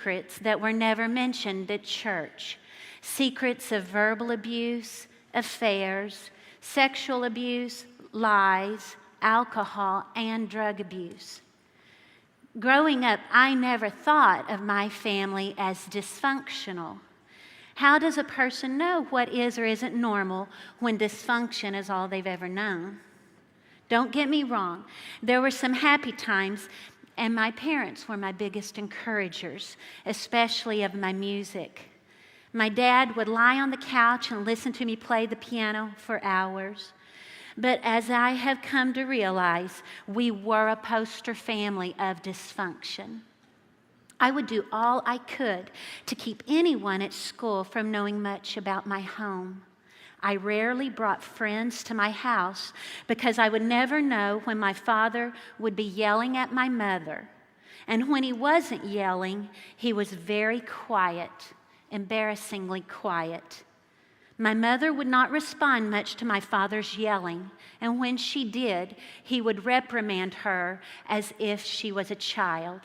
secrets that were never mentioned at church. Secrets of verbal abuse, affairs, sexual abuse, lies, alcohol, and drug abuse. Growing up, I never thought of my family as dysfunctional. How does a person know what is or isn't normal when dysfunction is all they've ever known? Don't get me wrong. There were some happy times, and my parents were my biggest encouragers, especially of my music. My dad would lie on the couch and listen to me play the piano for hours. But as I have come to realize, we were a poster family of dysfunction. I would do all I could to keep anyone at school from knowing much about my home. I rarely brought friends to my house because I would never know when my father would be yelling at my mother. And when he wasn't yelling, he was very quiet, embarrassingly quiet. My mother would not respond much to my father's yelling, and when she did, he would reprimand her as if she was a child.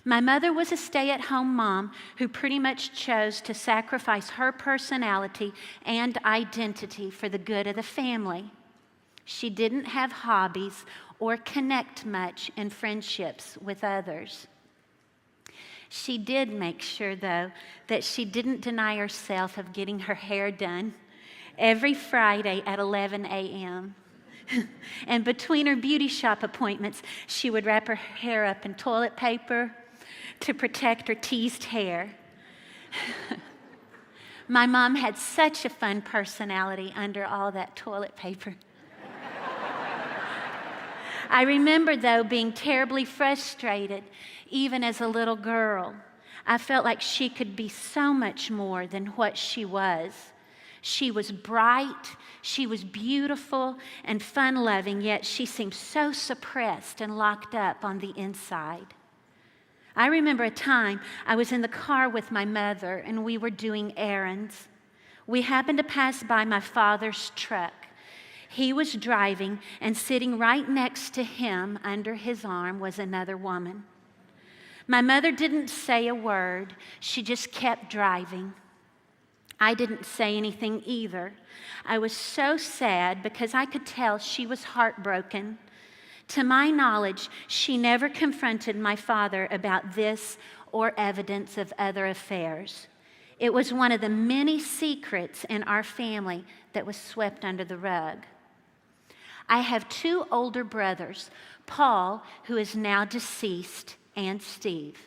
My mother was a stay-at-home mom who pretty much chose to sacrifice her personality and identity for the good of the family. She didn't have hobbies or connect much in friendships with others. She did make sure, though, that she didn't deny herself of getting her hair done every Friday at 11 a.m. And between her beauty shop appointments, she would wrap her hair up in toilet paper to protect her teased hair. My mom had such a fun personality under all that toilet paper. I remember, though, being terribly frustrated, even as a little girl. I felt like she could be so much more than what she was. She was bright, she was beautiful and fun-loving, yet she seemed so suppressed and locked up on the inside. I remember a time I was in the car with my mother and we were doing errands. We happened to pass by my father's truck. He was driving, and sitting right next to him under his arm was another woman. My mother didn't say a word. She just kept driving. I didn't say anything either. I was so sad because I could tell she was heartbroken. To my knowledge, she never confronted my father about this or evidence of other affairs. It was one of the many secrets in our family that was swept under the rug. I have two older brothers, Paul, who is now deceased, and Steve.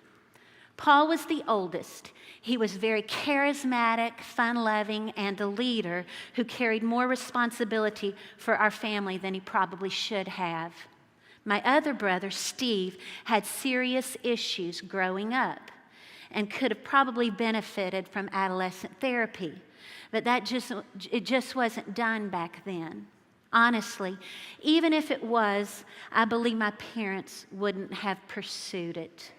Paul was the oldest. He was very charismatic, fun-loving, and a leader who carried more responsibility for our family than he probably should have. My other brother, Steve, had serious issues growing up and could have probably benefited from adolescent therapy, but it just wasn't done back then. Honestly, even if it was, I believe my parents wouldn't have pursued it.